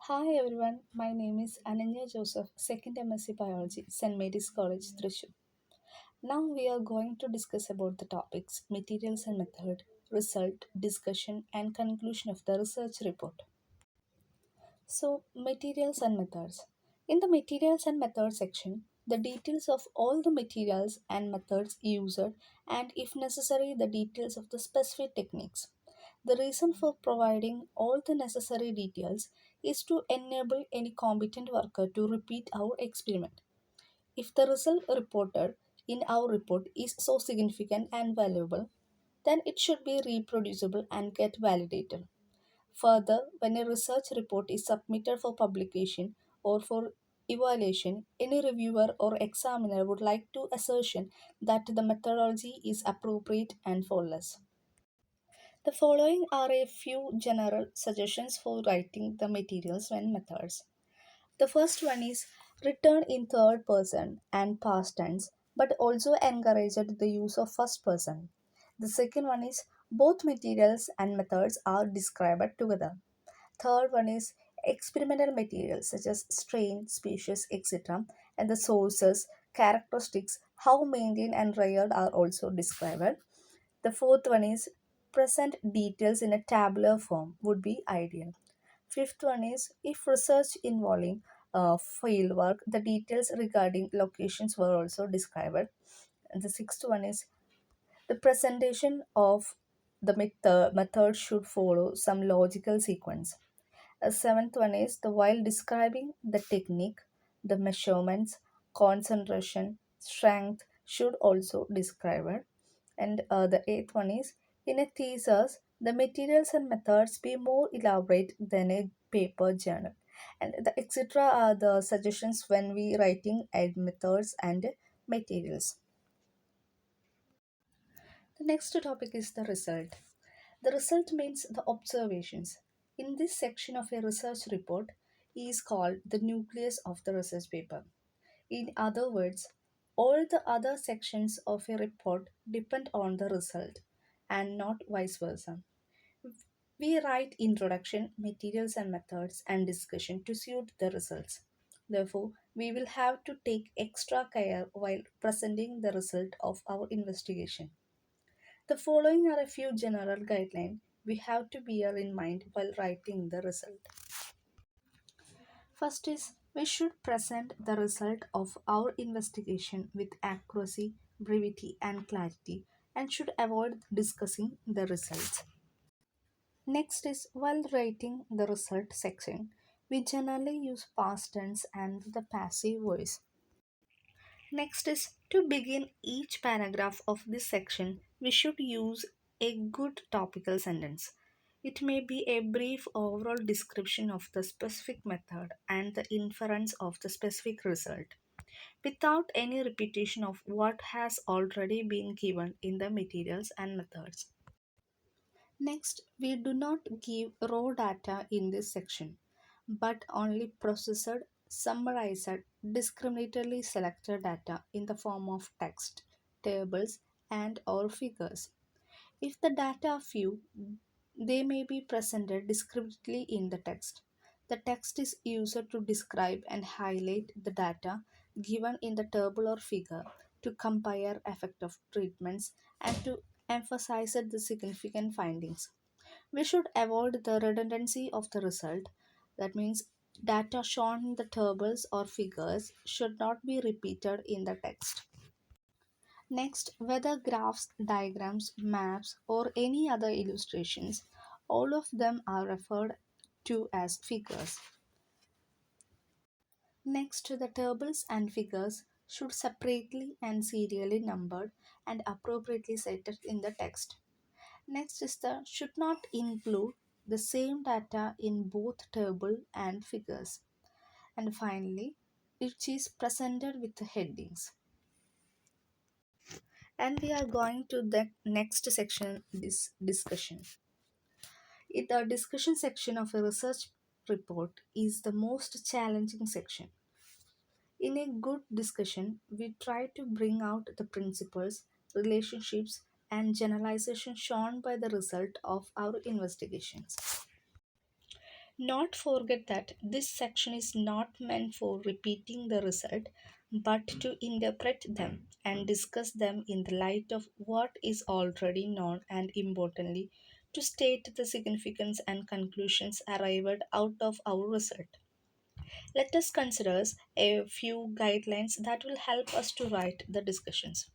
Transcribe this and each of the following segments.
Hi everyone, my name is Ananya Joseph, 2nd MSc Biology, St. Mary's College, Thrissur. Now we are going to discuss about the topics materials and method, result, discussion and conclusion of the research report. So, materials and methods. In the materials and methods section, the details of all the materials and methods used and if necessary the details of the specific techniques. The reason for providing all the necessary details is to enable any competent worker to repeat our experiment. If the result reported in our report is so significant and valuable, then it should be reproducible and get validated. Further, when a research report is submitted for publication or for evaluation, any reviewer or examiner would like to assertion that the methodology is appropriate and flawless. The following are a few general suggestions for writing the materials and methods. The first one is written in third person and past tense, but also encouraged the use of first person. The second one is both materials and methods are described together. Third one is experimental materials such as strain, species, etc. and the sources, characteristics, how maintained and reared are also described. The fourth one is present details in a tabular form would be ideal. Fifth one is if research involving field work, the details regarding locations were also described. And the sixth one is the presentation of the method should follow some logical sequence. A seventh one is the while describing the technique, the measurements, concentration, strength should also describe it. And the eighth one is in a thesis, the materials and methods be more elaborate than a paper journal. And the etc. are the suggestions when we writing methods and materials. The next topic is the result. The result means the observations. In this section of a research report is called the nucleus of the research paper. In other words, all the other sections of a report depend on the result and not vice versa. We write introduction, materials and methods and discussion to suit the results. Therefore, we will have to take extra care while presenting the result of our investigation. The following are a few general guidelines we have to bear in mind while writing the result. First is we should present the result of our investigation with accuracy, brevity, and clarity and should avoid discussing the results. Next is while writing the result section, we generally use past tense and the passive voice. Next is to begin each paragraph of this section, we should use a good topical sentence. It may be a brief overall description of the specific method and the inference of the specific result, without any repetition of what has already been given in the materials and methods. Next, we do not give raw data in this section, but only processed, summarized, discriminatorily selected data in the form of text, tables, and or figures. If the data are few, they may be presented descriptively in the text. The text is used to describe and highlight the data given in the table or figure to compare effect of treatments and to emphasize the significant findings. We should avoid the redundancy of the result. That means data shown in the tables or figures should not be repeated in the text. Next, whether graphs, diagrams, maps, or any other illustrations, all of them are referred to as figures. Next, the tables and figures should separately and serially numbered and appropriately set in the text. Next is the should not include the same data in both table and figures. And finally, it is presented with the headings. And we are going to the next section, this discussion. The discussion section of a research report is the most challenging section. In a good discussion, we try to bring out the principles, relationships, and generalizations shown by the result of our investigations. Not forget that this section is not meant for repeating the result but to interpret them and discuss them in the light of what is already known and importantly to state the significance and conclusions arrived out of our result. Let us consider a few guidelines that will help us to write the discussions.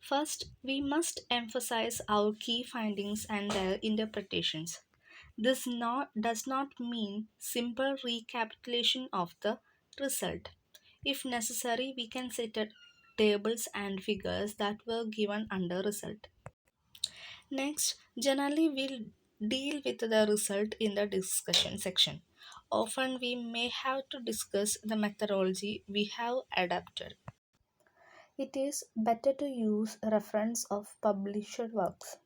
First, we must emphasize our key findings and their interpretations. Does not mean simple recapitulation of the result. If necessary, we can set up tables and figures that were given under result. Next, generally we'll deal with the result in the discussion section. Often we may have to discuss the methodology we have adapted. It is better to use reference of published works.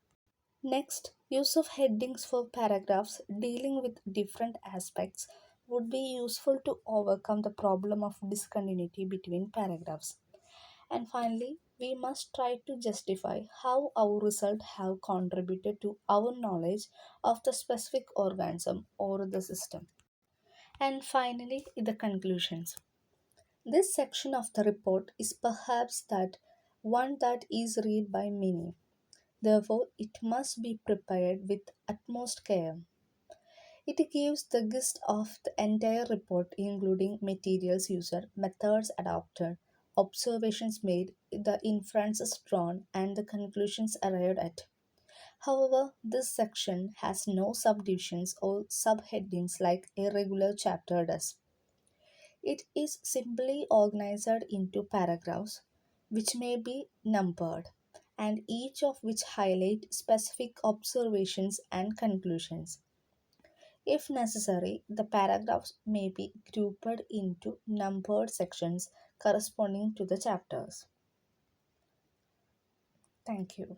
Next, use of headings for paragraphs dealing with different aspects would be useful to overcome the problem of discontinuity between paragraphs. And finally, we must try to justify how our results have contributed to our knowledge of the specific organism or the system. And finally, the conclusions. This section of the report is perhaps that one that is read by many. Therefore, it must be prepared with utmost care. It gives the gist of the entire report, including materials used, methods adopted, observations made, the inferences drawn, and the conclusions arrived at. However, this section has no subdivisions or subheadings like a regular chapter does. It is simply organized into paragraphs, which may be numbered, and each of which highlight specific observations and conclusions. If necessary, the paragraphs may be grouped into numbered sections corresponding to the chapters. Thank you.